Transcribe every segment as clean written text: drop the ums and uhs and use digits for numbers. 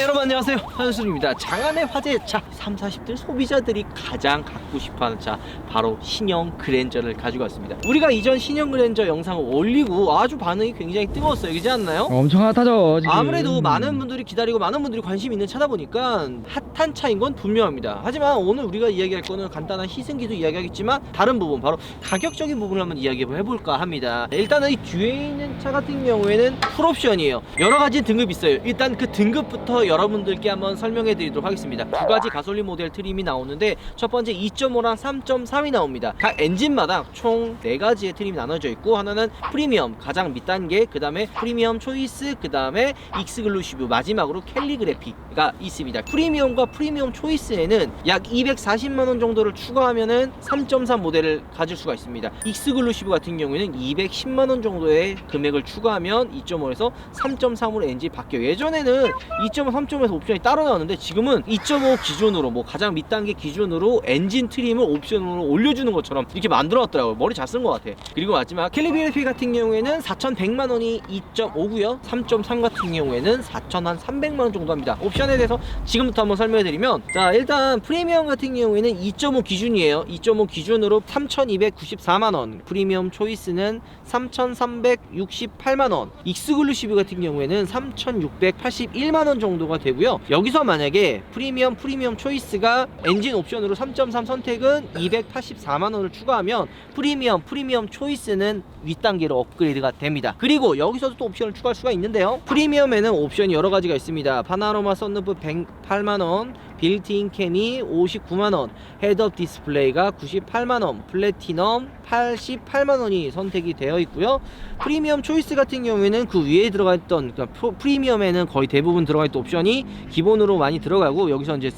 여러분 안녕하세요, 한순입니다. 장안의 화제차 30, 40대 소비자들이 가장 갖고 싶어하는 차, 바로 신형 그랜저를 가지고 왔습니다. 우리가 이전 신형 그랜저 영상을 올리고 아주 반응이 굉장히 뜨거웠어요. 그렇지 않나요? 엄청 핫하죠 지금. 아무래도 많은 분들이 기다리고 많은 분들이 관심 있는 차다 보니까 핫한 차인 건 분명합니다. 하지만 오늘 우리가 이야기할 거는 간단한 시승기도 이야기하겠지만 다른 부분, 바로 가격적인 부분을 한번 이야기해볼까 합니다. 일단은 이 뒤에 있는 차 같은 경우에는 풀옵션이에요. 여러 가지 등급이 있어요. 일단 그 등급부터 여러분들께 한번 설명해 드리도록 하겠습니다. 두 가지 가솔린 모델 트림이 나오는데, 첫 번째 2.5랑 3.3이 나옵니다. 각 엔진마다 총 4가지의 트림이 나눠져 있고, 하나는 프리미엄 가장 밑단계, 그 다음에 프리미엄 초이스, 그 다음에 익스클루시브, 마지막으로 캘리그래피가 있습니다. 프리미엄과 프리미엄 초이스에는 약 240만원 정도를 추가하면은 3.3 모델을 가질 수가 있습니다. 익스클루시브 같은 경우에는 210만원 정도의 금액을 추가하면 2.5에서 3.3으로 엔진이 바뀌어요. 예전에는 2.5, 3.5에서 옵션이 따로 나왔는데, 지금은 2.5 기준으로, 뭐 가장 밑단계 기준으로 엔진 트림을 옵션으로 올려주는 것처럼 이렇게 만들어놨더라고요. 머리 잘 쓴 것 같아. 그리고 마지막 캘리그래피 같은 경우에는 4,100만원이 2.5고요 3.3 같은 경우에는 4,300만원 정도 합니다. 옵션에 대해서 지금부터 한번 설명해드리면, 자, 일단 프리미엄 같은 경우에는 2.5 기준이에요. 2.5 기준으로 3,294만원, 프리미엄 초이스는 3,368만원, 익스클루시브 같은 경우에는 3,681만원 정도가 되고요. 여기서 만약에 프리미엄 초이스가 엔진 옵션으로 3.3 선택은 284만원을 추가하면 프리미엄 초이스는 윗단계로 업그레이드가 됩니다. 그리고 여기서도 또 옵션을 추가할 수가 있는데요. 프리미엄에는 옵션이 여러 가지가 있습니다. 파나로마 썬루프 108만원, 빌트인 캠이 59만원, 헤드업 디스플레이가 98만원, 플래티넘 88만원이 선택이 되어 있고요. 프리미엄 초이스 같은 경우에는 그 위에 들어가 있던, 그러니까 프리미엄에는 거의 대부분 들어가 있던 옵션이 기본으로 많이 들어가고, 여기서 이제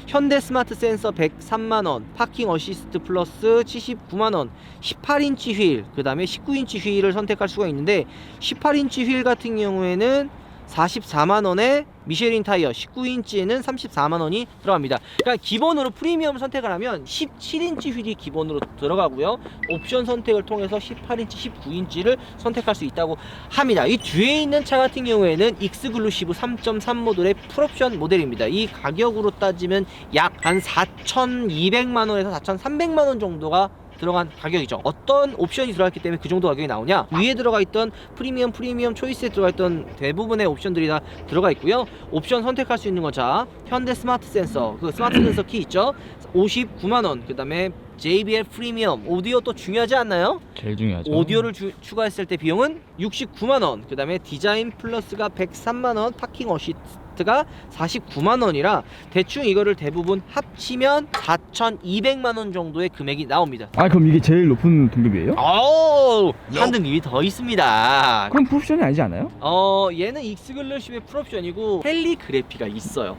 현대 스마트 센서 103만원, 파킹 어시스트 플러스 79만원, 18인치 휠, 그 다음에 19인치 휠을 선택할 수가 있는데, 18인치 휠 같은 경우에는 44만원에 미쉐린 타이어, 19인치에는 34만원이 들어갑니다. 그러니까 기본으로 프리미엄 선택을 하면 17인치 휠이 기본으로 들어가고요. 옵션 선택을 통해서 18인치, 19인치를 선택할 수 있다고 합니다. 이 뒤에 있는 차 같은 경우에는 익스클루시브 3.3 모델의 풀옵션 모델입니다. 이 가격으로 따지면 약 한 4,200만원에서 4,300만원 정도가 들어간 가격이죠. 어떤 옵션이 들어갔기 때문에 그 정도 가격이 나오냐? 위에 들어가 있던 프리미엄 초이스에 들어가 있던 대부분의 옵션들이 다 들어가 있고요. 옵션 선택할 수 있는 건, 자, 현대 스마트 센서, 그 스마트 센서 키 있죠? 59만원, 그 다음에 JBL 프리미엄 오디오, 또 중요하지 않나요? 제일 중요하죠. 오디오를 추가했을 때 비용은 69만원, 그 다음에 디자인 플러스가 103만원, 파킹 어시스트가 49만원이라 대충 이거를 대부분 합치면 4,200만원 정도의 금액이 나옵니다. 아, 그럼 이게 제일 높은 등급이에요? 한 등급이 더 있습니다. 그럼 풀옵션이 아니지 않아요? 얘는 익스클루시브의 풀옵션이고 캘리그래피가 있어요.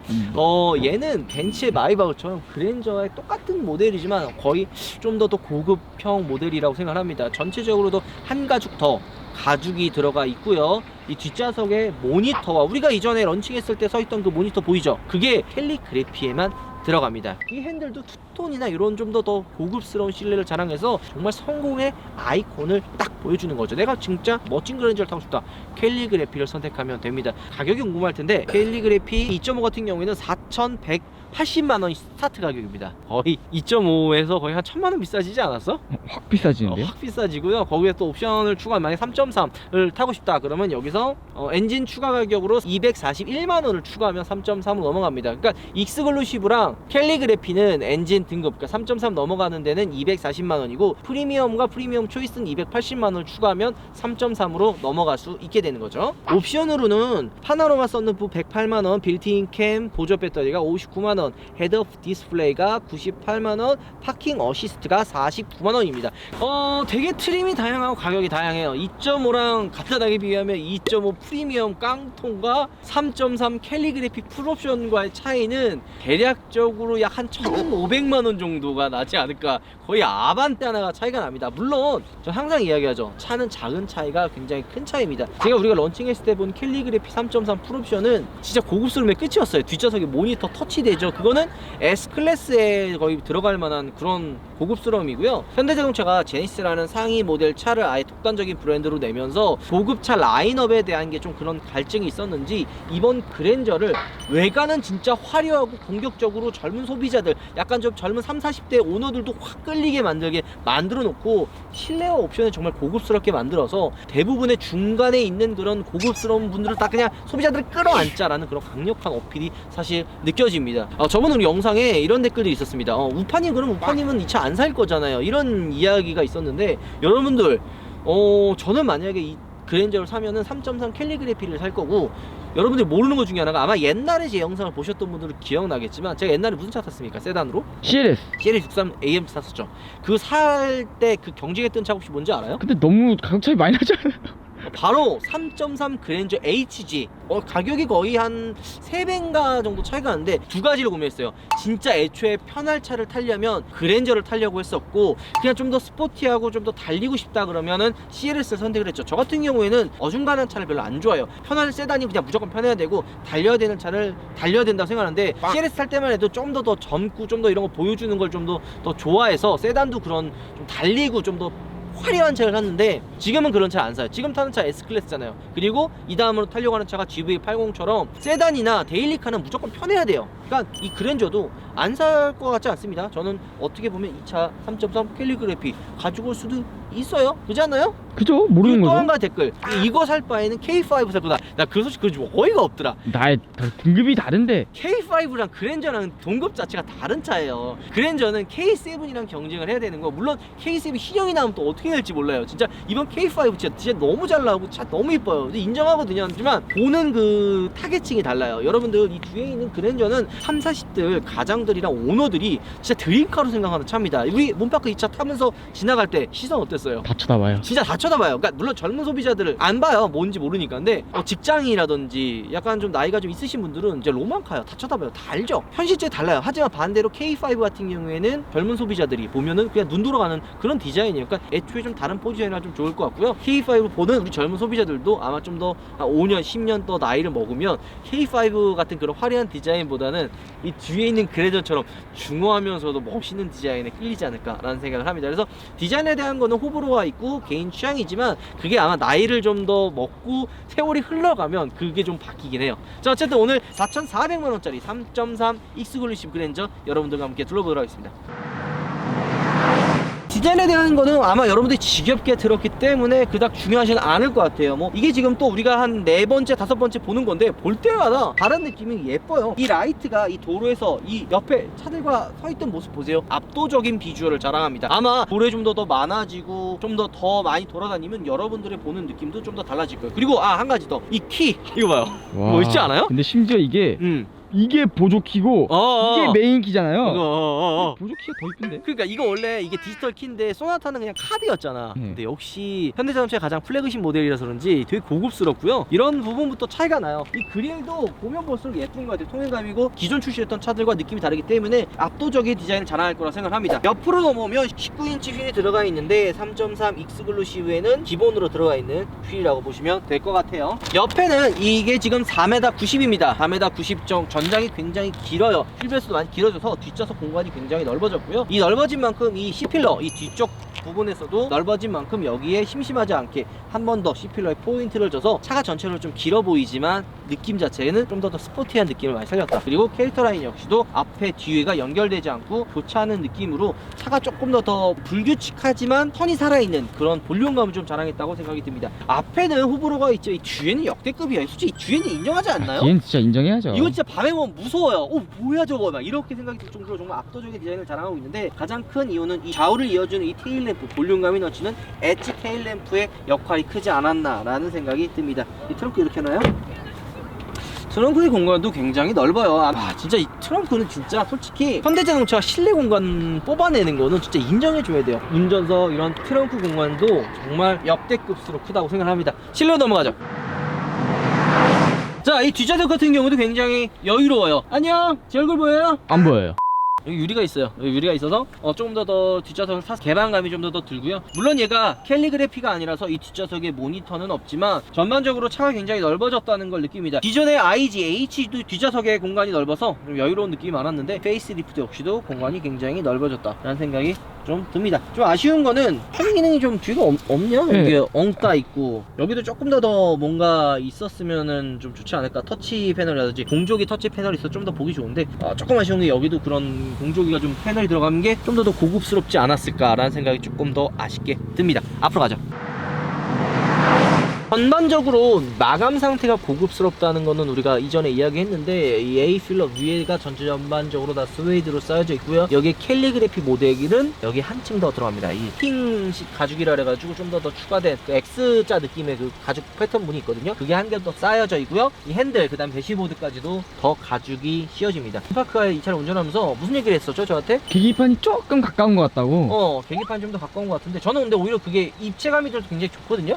얘는 벤츠의 마이바흐처럼 그랜저의 똑같은 모델이지만 거의 좀 더 고급형 모델이라고 생각합니다. 전체적으로도 한 가죽 더 가죽이 들어가 있고요. 이 뒷좌석에 모니터와, 우리가 이전에 런칭했을 때 서있던 그 모니터 보이죠? 그게 캘리그래피에만 들어갑니다. 이 핸들도 투톤이나 이런 좀 더 고급스러운 실내를 자랑해서 정말 성공의 아이콘을 딱 보여주는 거죠. 내가 진짜 멋진 그랜저를 타고 싶다, 캘리그래피를 선택하면 됩니다. 가격이 궁금할 텐데, 캘리그래피 2.5 같은 경우에는 4,180만원이 스타트 가격입니다. 거의 2.5에서 거의 한 1,000만원 비싸지지 않았어? 확 비싸지는데요? 확 비싸지고요. 거기에 또 옵션을 추가하면, 만약에 3.3을 타고 싶다 그러면 여기서 엔진 추가 가격으로 241만원을 추가하면 3.3으로 넘어갑니다. 그러니까 익스클루시브랑 캘리그래피는 엔진 등급, 그러니까 3.3 넘어가는 데는 240만원이고, 프리미엄과 프리미엄 초이스는 280만원을 추가하면 3.3으로 넘어갈 수 있게 되는 거죠. 옵션으로는 파나로마 썬루프 108만원, 빌트인 캠, 보조 배터리가 59만원, 헤드업 디스플레이가 98만원, 파킹 어시스트가 49만원입니다. 되게 트림이 다양하고 가격이 다양해요. 2.5랑 간단하게 비교하면 2.5 프리미엄 깡통과 3.3 캘리그래피 풀옵션과의 차이는 대략적으로 약 한 1,500만원 200만 원 정도가 나지 않을까. 거의 아반떼 하나가 차이가 납니다. 물론 저 항상 이야기하죠. 차는 작은 차이가 굉장히 큰 차이입니다. 제가 우리가 런칭했을 때 본 캘리그래피 3.3 풀옵션은 진짜 고급스러움의 끝이었어요. 뒷좌석에 모니터 터치되죠. 그거는 S클래스에 거의 들어갈 만한 그런 고급스러움이고요. 현대자동차가 제니스라는 상위 모델 차를 아예 독단적인 브랜드로 내면서 고급차 라인업에 대한 게 좀 그런 갈증이 있었는지 이번 그랜저를 외관은 진짜 화려하고 공격적으로 젊은 소비자들, 약간 좀 젊은 30, 40대 오너들도 확 끌리게 만들게 만들어 놓고 실내화 옵션을 정말 고급스럽게 만들어서 대부분의 중간에 있는 그런 고급스러운 분들을 다 그냥 소비자들을 끌어안자라는 그런 강력한 어필이 사실 느껴집니다. 저번 우리 영상에 이런 댓글들이 있었습니다. 우파님, 그럼 우파님은 이 차 안 살 거잖아요, 이런 이야기가 있었는데, 여러분들 저는 만약에 이 그랜저를 사면은 3.3 캘리그래피를 살 거고, 여러분들이 모르는 것 중에 하나가, 아마 옛날에 제 영상을 보셨던 분들은 기억나겠지만 제가 옛날에 무슨 차 탔습니까? 세단으로? CLS. CLS 63 AM 탔었죠. 그 살 때 그 경쟁했던 차 혹시 뭔지 알아요? 근데 너무 가격 차이 많이 나지 않아요? 바로 3.3 그랜저 HG. 가격이 거의 한 3배인가 정도 차이가 나는데 두 가지를 구매했어요. 진짜 애초에 편할 차를 타려면 그랜저를 타려고 했었고, 그냥 좀 더 스포티하고 좀 더 달리고 싶다 그러면은 CLS를 선택을 했죠. 저 같은 경우에는 어중간한 차를 별로 안 좋아해요. 편한 세단이 그냥 무조건 편해야 되고 달려야 되는 차를 달려야 된다고 생각하는데, CLS 탈 때만 해도 좀 더 젊고 좀 더 이런 거 보여주는 걸 좀 더 좋아해서 세단도 그런 좀 달리고 좀 더 화려한 차를 샀는데, 지금은 그런 차 안 사요. 지금 타는 차 S클래스잖아요. 그리고 이 다음으로 타려고 하는 차가 GV80처럼 세단이나 데일리카는 무조건 편해야 돼요. 그러니까 이 그랜저도 안 살 것 같지 않습니다. 저는 어떻게 보면 이 차 3.3 캘리그래피 가지고 올 수도 있어요. 그렇지 않나요? 그죠? 모르는 또 거죠. 한 가지 댓글, 이거 살 바에는 K5 살 거다. 나 그 소식 그거 어이가 없더라. 나의 등급이 다른데. K5랑 그랜저랑 동급 자체가 다른 차예요. 그랜저는 K7이랑 경쟁을 해야 되는 거. 물론 K7 신형이 나오면 또 어떻게 될지 몰라요. 진짜 이번 K5 진짜 너무 잘 나오고 차 너무 이뻐요. 근데 인정하거든요. 하지만 보는 그 타겟층이 달라요. 여러분들 이 뒤에 있는 그랜저는 30, 40들 가장들이랑 오너들이 진짜 드림카로 생각하는 차입니다. 우리 몬파크 이 차 타면서 지나갈 때 시선 어땠어요? 다 쳐다봐요. 진짜 다 쳐다봐요. 그러니까 물론 젊은 소비자들을 안 봐요. 뭔지 모르니까. 근데 직장이라든지 약간 좀 나이가 좀 있으신 분들은 이제 로망카요. 다 쳐다봐요. 다 알죠. 현실적이 달라요. 하지만 반대로 K5 같은 경우에는 젊은 소비자들이 보면은 그냥 눈 돌아가는 그런 디자인이에요. 그러니까 애초에 좀 다른 포지션이라 좀 좋을 것 같고요. K5 보는 우리 젊은 소비자들도 아마 좀 더 5년, 10년 더 나이를 먹으면 K5 같은 그런 화려한 디자인보다는 이 뒤에 있는 그랜저처럼 중후하면서도 멋있는 디자인에 끌리지 않을까라는 생각을 합니다. 그래서 디자인에 대한 거는 호불호가 있고 개인 취향이지만, 그게 아마 나이를 좀 더 먹고 세월이 흘러가면 그게 좀 바뀌긴 해요. 자, 어쨌든 오늘 4,400만원짜리 3.3 익스클루시브 그랜저 여러분들과 함께 둘러보도록 하겠습니다. 디자인에 대한 거는 아마 여러분들이 지겹게 들었기 때문에 그닥 중요하지는 않을 것 같아요. 뭐 이게 지금 또 우리가 한 4번째, 5번째 보는 건데, 볼 때마다 다른 느낌이 예뻐요. 이 라이트가 이 도로에서 이 옆에 차들과 서 있던 모습 보세요. 압도적인 비주얼을 자랑합니다. 아마 도로에 좀 더 많아지고 좀 더 많이 돌아다니면 여러분들의 보는 느낌도 좀 더 달라질 거예요. 그리고 한 가지 더, 이 키 이거 봐요. 와. 멋있지 않아요? 근데 심지어 이게 보조키고 이게 메인 키잖아요. 보조키가 더 이쁜데? 그러니까 이거 원래 이게 디지털 키인데 소나타는 그냥 카드였잖아. 네. 근데 역시 현대자동차의 가장 플래그십 모델이라서 그런지 되게 고급스럽고요. 이런 부분부터 차이가 나요. 이 그릴도 보면 볼수록 예쁜 것 같아요. 통일감이고 기존 출시했던 차들과 느낌이 다르기 때문에 압도적인 디자인을 자랑할 거라 생각합니다. 옆으로 넘어오면 19인치 휠이 들어가 있는데 3.3 익스클루시브에는 기본으로 들어가 있는 휠이라고 보시면 될 것 같아요. 옆에는 이게 지금 4m 90입니다. 4m 90 전장이 굉장히 길어요. 휠베이스도 많이 길어져서 뒷좌석 공간이 굉장히 넓어졌고요. 이 넓어진 만큼 이 C필러, 이 뒤쪽 부분에서도 넓어진 만큼 여기에 심심하지 않게 한 번 더 C필러에 포인트를 줘서 차가 전체로 좀 길어 보이지만 느낌 자체는 좀 더 스포티한 느낌을 많이 살렸다. 그리고 캐릭터 라인 역시도 앞에 뒤에가 연결되지 않고 교차하는 느낌으로 차가 조금 더 불규칙하지만 턴이 살아있는 그런 볼륨감을 좀 자랑했다고 생각이 듭니다. 앞에는 호불호가 있죠. 이 뒤에는 역대급이야. 솔직히 뒤에는 인정하지 않나요? 얘는 진짜 인정해야죠. 이거 진짜 밤에 보면 무서워요. 뭐야 저거, 막 이렇게 생각이 들 정도로 정말 압도적인 디자인을 자랑하고 있는데, 가장 큰 이유는 이 좌우를 이어주는 이 테일램프, 볼륨감이 넘치는 엣지 테일램프의 역할이 크지 않았나라는 생각이 듭니다. 이 트렁크 이렇게 하나요? 트렁크의 공간도 굉장히 넓어요. 진짜 이 트렁크는 진짜 솔직히 현대자동차가 실내 공간 뽑아내는 거는 진짜 인정해줘야 돼요. 운전석 이런 트렁크 공간도 정말 역대급으로 크다고 생각합니다. 실내로 넘어가죠. 자, 이 뒷좌석 같은 경우도 굉장히 여유로워요. 안녕, 제 얼굴 보여요? 안 보여요. 여기 유리가 있어요. 여기 유리가 있어서 조금 더 뒷좌석을 타서 개방감이 좀 더 들고요. 물론 얘가 캘리그래피가 아니라서 이 뒷좌석에 모니터는 없지만 전반적으로 차가 굉장히 넓어졌다는 걸 느낍니다. 기존의 IG, H도 뒷좌석에 공간이 넓어서 좀 여유로운 느낌이 많았는데 페이스리프트 역시도 공간이 굉장히 넓어졌다라는 생각이 좀 듭니다. 좀 아쉬운 거는 펜 기능이 좀 뒤가 없냐? 네. 이게 엉따 있고 여기도 조금 더 뭔가 있었으면은 좀 좋지 않을까. 터치 패널이라든지 공조기 터치 패널이 있어 좀 더 보기 좋은데 조금 아쉬운 게 여기도 그런 공조기가 좀 패널이 들어가는 게 좀 더 고급스럽지 않았을까라는 생각이 조금 더 아쉽게 듭니다. 앞으로 가죠. 전반적으로 마감 상태가 고급스럽다는 거는 우리가 이전에 이야기했는데 이 A 필러 위에가 전반적으로 다 스웨이드로 쌓여져 있고요. 여기 캘리그래피 모델은 여기 한층 더 들어갑니다. 이 핑식 가죽이라 그래가지고 좀 더 추가된 그 X자 느낌의 그 가죽 패턴 이 있거든요. 그게 한 개 더 쌓여져 있고요. 이 핸들 그 다음 대시보드까지도 더 가죽이 씌워집니다. 팀파크가 이 차를 운전하면서 무슨 얘기를 했었죠 저한테? 계기판이 조금 가까운 것 같다고. 계기판 좀 더 가까운 것 같은데 저는 근데 오히려 그게 입체감이 들어서 굉장히 좋거든요.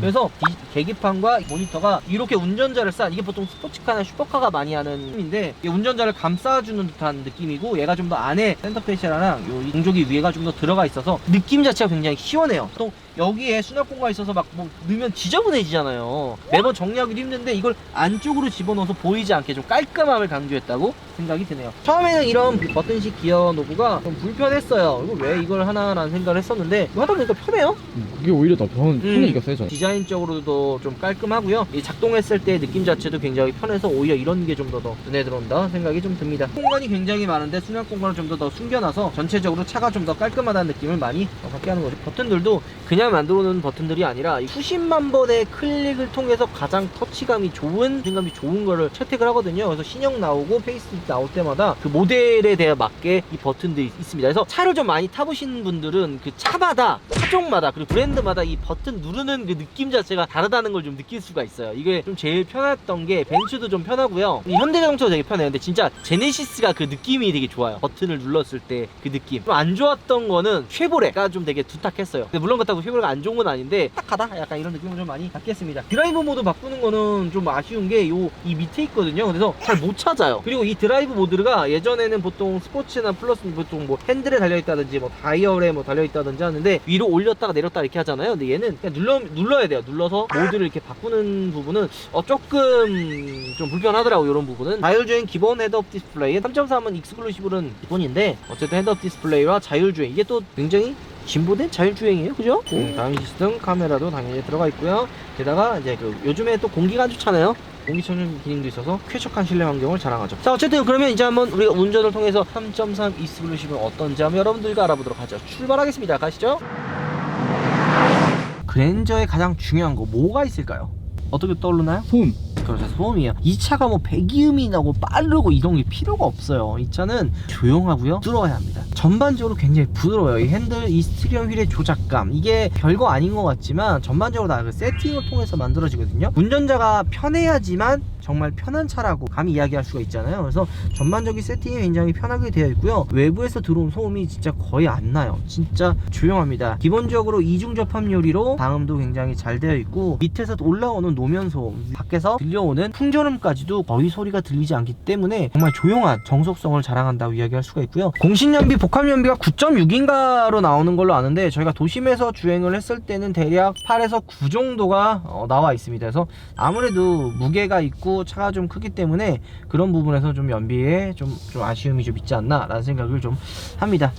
그래서 이 계기판과 모니터가 이렇게 운전자를 이게 보통 스포츠카나 슈퍼카가 많이 하는 느낌인데 이게 운전자를 감싸주는 듯한 느낌이고 얘가 좀 더 안에 센터페시아랑 요 공조기 위에가 좀 더 들어가 있어서 느낌 자체가 굉장히 시원해요. 또 여기에 수납 공간이 있어서 막 뭐 넣으면 지저분해지잖아요. 매번 정리하기도 힘든데 이걸 안쪽으로 집어넣어서 보이지 않게 좀 깔끔함을 강조했다고 생각이 드네요. 처음에는 이런 버튼식 기어 노브가 좀 불편했어요. 이거 왜 이걸 하나라는 생각을 했었는데 이거 하다 보니까 편해요. 그게 오히려 더 편히 이겼어요 저는. 디자인적으로도 좀 깔끔하고요. 이 작동했을 때 느낌 자체도 굉장히 편해서 오히려 이런 게 좀 더 눈에 들어온다 생각이 좀 듭니다. 공간이 굉장히 많은데 수납 공간을 좀 더 숨겨놔서 전체적으로 차가 좀 더 깔끔하다는 느낌을 많이 받게 하는 거죠. 버튼들도 그냥 만들어 놓은 버튼들이 아니라 수십만 번의 클릭을 통해서 가장 터치감이 좋은, 생감이 좋은 거를 채택을 하거든요. 그래서 신형 나오고 페이스리프트 나올 때마다 그 모델에 대해 맞게 이 버튼들이 있습니다. 그래서 차를 좀 많이 타보신 분들은 그 차마다, 차종마다, 그리고 브랜드마다 이 버튼 누르는 그 느낌 자체가 다르다는 걸 좀 느낄 수가 있어요. 이게 좀 제일 편했던 게 벤츠도 좀 편하고요. 이 현대자동차도 되게 편해요. 근데 진짜 제네시스가 그 느낌이 되게 좋아요. 버튼을 눌렀을 때 그 느낌. 좀 안 좋았던 거는 쉐보레가 좀 되게 두탁했어요. 근데 물론 그렇다고 쉐보레가 안 좋은 건 아닌데 딱하다? 약간 이런 느낌을 좀 많이 받겠습니다. 드라이브 모드 바꾸는 거는 좀 아쉬운 게 이 밑에 있거든요. 그래서 잘 못 찾아요. 그리고 이 드라이브 모드가 예전에는 보통 스포츠나 플러스 보통 뭐 핸들에 달려있다든지 뭐 다이얼에 뭐 달려있다든지 하는데 위로 올렸다가 내렸다 이렇게 하잖아요. 근데 얘는 그냥 눌러야 돼요. 눌러서 모드를 이렇게 바꾸는 부분은 조금 좀 불편하더라고요. 이런 부분은. 자율주행 기본 헤드업 디스플레이 3.3은 익스클루시브는 기본인데 어쨌든 헤드업 디스플레이와 자율주행 이게 또 굉장히 진보된 자율주행이에요. 그죠? 다음 시스템 카메라도 당연히 들어가 있고요. 게다가 이제 그 요즘에 또 공기가 안 좋잖아요. 공기청정 기능도 있어서 쾌적한 실내 환경을 자랑하죠. 자, 어쨌든 그러면 이제 한번 우리가 운전을 통해서 3.3 익스클루시브는 어떤지 한번 여러분들과 알아보도록 하죠. 출발하겠습니다. 가시죠. 그랜저의 가장 중요한 거 뭐가 있을까요? 어떻게 떠오르나요? 소음. 그렇죠, 소음이에요. 이 차가 뭐 배기음이 나고 빠르고 이런 게 필요가 없어요. 이 차는 조용하고요, 부드러워야 합니다. 전반적으로 굉장히 부드러워요. 이 핸들, 이 스티어링 휠의 조작감, 이게 별거 아닌 것 같지만 전반적으로 다 그 세팅을 통해서 만들어지거든요. 운전자가 편해야지만 정말 편한 차라고 감히 이야기할 수가 있잖아요. 그래서 전반적인 세팅이 굉장히 편하게 되어 있고요. 외부에서 들어온 소음이 진짜 거의 안 나요. 진짜 조용합니다. 기본적으로 이중 접합 유리로 방음도 굉장히 잘 되어 있고 밑에서 올라오는 노면 소음, 밖에서 들려오는 풍절음까지도 거의 소리가 들리지 않기 때문에 정말 조용한 정속성을 자랑한다고 이야기할 수가 있고요. 공신연비, 복합연비가 9.6인가로 나오는 걸로 아는데 저희가 도심에서 주행을 했을 때는 대략 8에서 9 정도가 나와 있습니다. 그래서 아무래도 무게가 있고 차가 좀 크기 때문에 그런 부분에서 좀 연비에 좀 아쉬움이 좀 있지 않나 라는 생각을 좀 합니다.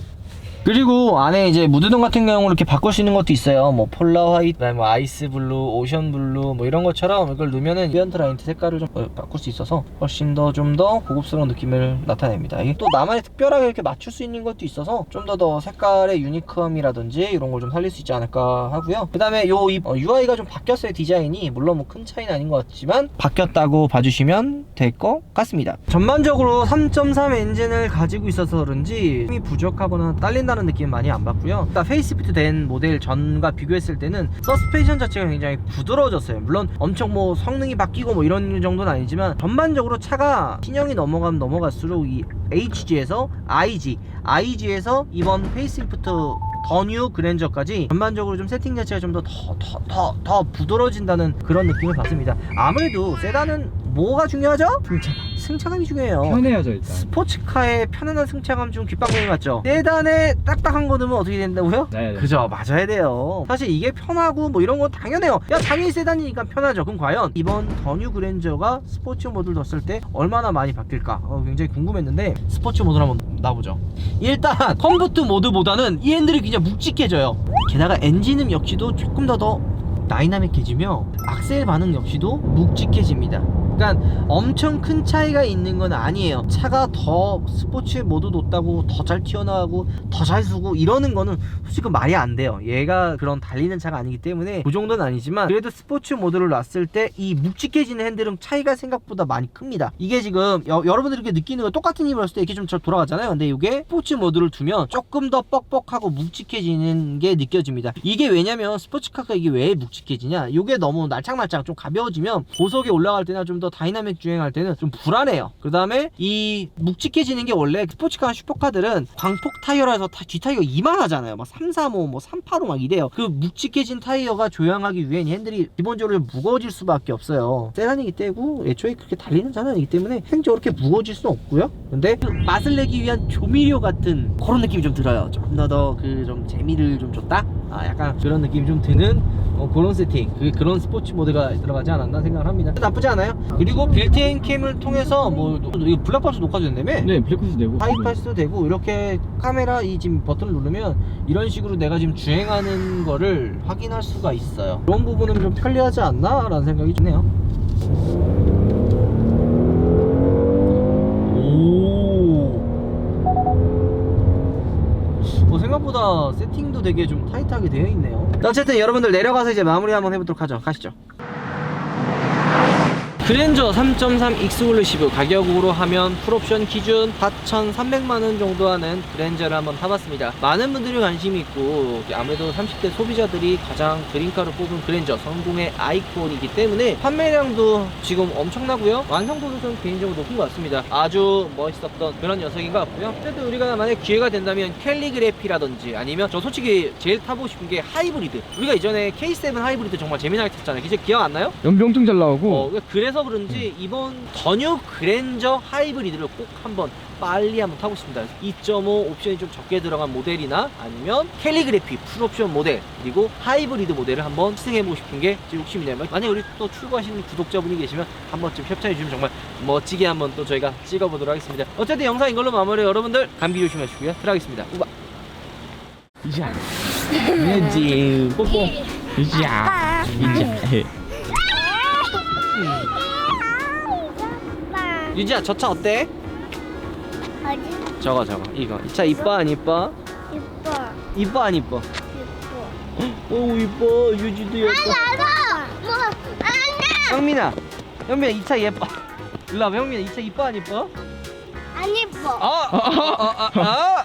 그리고 안에 이제 무드등 같은 경우는 이렇게 바꿀 수 있는 것도 있어요. 뭐 폴라 화이트, 그다음에 뭐 아이스 블루, 오션 블루 뭐 이런 것처럼 이걸 넣으면은 비언트 라이트 색깔을 좀 바꿀 수 있어서 훨씬 더 좀 더 고급스러운 느낌을 나타냅니다. 이게 또 나만의 특별하게 이렇게 맞출 수 있는 것도 있어서 좀 더 색깔의 유니크함이라든지 이런 걸 좀 살릴 수 있지 않을까 하고요. 그다음에 요 UI가 좀 바뀌었어요. 디자인이 물론 뭐 큰 차이는 아닌 것 같지만 바뀌었다고 봐주시면 될 것 같습니다. 전반적으로 3.3 엔진을 가지고 있어서 그런지 힘이 부족하거나 딸린다 는 느낌 많이 안 받고요. 페이스리프트 된 모델 전과 비교했을 때는 서스펜션 자체가 굉장히 부드러워졌어요. 물론 엄청 뭐 성능이 바뀌고 뭐 이런 정도는 아니지만 전반적으로 차가 신형이 넘어가면 넘어갈수록 이 HG에서 IG에서 이번 페이스리프트 더 뉴 그랜저까지 전반적으로 좀 세팅 자체가 좀 더 부드러워진다는 그런 느낌을 받습니다. 아무래도 세단은 뭐가 중요하죠? 승차감. 승차감이 중요해요. 편해야죠 일단. 스포츠카의 편안한 승차감 중 귓방향 같죠? 세단에 딱딱한 거 넣으면 어떻게 된다고요? 네. 그죠, 맞아야 돼요. 사실 이게 편하고 뭐 이런 건 당연해요. 야, 당연히 세단이니까 편하죠. 그럼 과연 이번 더 뉴 그랜저가 스포츠 모드를 넣었을 때 얼마나 많이 바뀔까 굉장히 궁금했는데 스포츠 모드를 한번 놔보죠. 일단 컴포트 모드보다는 이 핸들이 그냥 묵직해져요. 게다가 엔진음 역시도 조금 더 다이나믹해지며 악셀 반응 역시도 묵직해집니다. 그러니까 엄청 큰 차이가 있는 건 아니에요. 차가 더 스포츠 모드 높다고 더 잘 튀어나가고 더 잘 쓰고 이러는 거는 솔직히 말이 안 돼요. 얘가 그런 달리는 차가 아니기 때문에 그 정도는 아니지만 그래도 스포츠 모드를 놨을 때 이 묵직해지는 핸들은 차이가 생각보다 많이 큽니다. 이게 지금 여러분들이 이렇게 느끼는 거 똑같은 힘을 했을 때 이렇게 좀 돌아가잖아요. 근데 이게 스포츠 모드를 두면 조금 더 뻑뻑하고 묵직해지는 게 느껴집니다. 이게 왜냐면 스포츠카가 이게 왜 묵직해지냐, 이게 너무 날짝날짝 좀 가벼워지면 고속에 올라갈 때나 좀 더 다이나믹 주행할 때는 좀 불안해요. 그 다음에 이 묵직해지는 게 원래 스포츠카 슈퍼카들은 광폭 타이어라서 뒷 타이어가 이만하잖아요. 막 335, 뭐 385 막 이래요. 그 묵직해진 타이어가 조향하기 위해 이 핸들이 기본적으로 무거워질 수밖에 없어요. 세단이기 때문에 애초에 그렇게 달리는 차는 아니기 때문에 행적으로 그렇게 무거워질 수는 없고요. 근데 그 맛을 내기 위한 조미료 같은 그런 느낌이 좀 들어요. 조금 더 그 좀 재미를 좀 줬다? 약간 그런 느낌이 좀 드는 그런 세팅, 그런 스포츠 모드가 들어가지 않았나 생각을 합니다. 나쁘지 않아요. 그리고 빌트인 캠을 통해서 뭐 이거 블랙박스 녹화도 된다며? 네, 블랙박스 되고 하이패스도 되고, 이렇게 카메라 이 지금 버튼을 누르면 이런 식으로 내가 지금 주행하는 거를 확인할 수가 있어요. 그런 부분은 좀 편리하지 않나 라는 생각이 드네요. 생각보다 세팅도 되게 좀 타이트하게 되어 있네요. 어쨌든 여러분들 내려가서 이제 마무리 한번 해보도록 하죠. 가시죠. 그랜저 3.3 익스클루시브 가격으로 하면 풀옵션 기준 4,300만원 정도 하는 그랜저를 한번 타봤습니다. 많은 분들이 관심이 있고 아무래도 30대 소비자들이 가장 드림카로 뽑은 그랜저 성공의 아이콘이기 때문에 판매량도 지금 엄청나고요, 완성도도 좀 개인적으로 높은 것 같습니다. 아주 멋있었던 그런 녀석인 것 같고요. 그래도 우리가 만약 기회가 된다면 캘리그래피라든지 아니면 저 솔직히 제일 타보고 싶은 게 하이브리드. 우리가 이전에 K7 하이브리드 정말 재미나게 탔잖아요. 이제 기억 안 나요? 연비 엄청 잘 나오고 그래서 그런지 이번 더 뉴 그랜저 하이브리드를 꼭 한번 빨리 한번 타고 싶습니다. 2.5 옵션이 좀 적게 들어간 모델이나 아니면 캘리그래피 풀옵션 모델 그리고 하이브리드 모델을 한번 시승해보고 싶은 게 제 욕심이네요. 만약에 우리 또 출고하시는 구독자분이 계시면 한 번쯤 협찬해주시면 정말 멋지게 한번 또 저희가 찍어보도록 하겠습니다. 어쨌든 영상 이걸로 마무리. 여러분들 감기 조심하시고요. 들어가겠습니다. 우바. 이자 왠지 뽀뽀. 이자 유지야, 저 차 어때? 어디? 저거 이거 이 차 이뻐 안 이뻐? 이뻐. 이뻐 안 이뻐? 이뻐. 오 이뻐. 유지도 예뻐. 나도. 뭐 안돼. 형민아 이 차 예뻐. 일로 와봐. 형민아 이 차 이뻐 안 이뻐? 안 이뻐. 아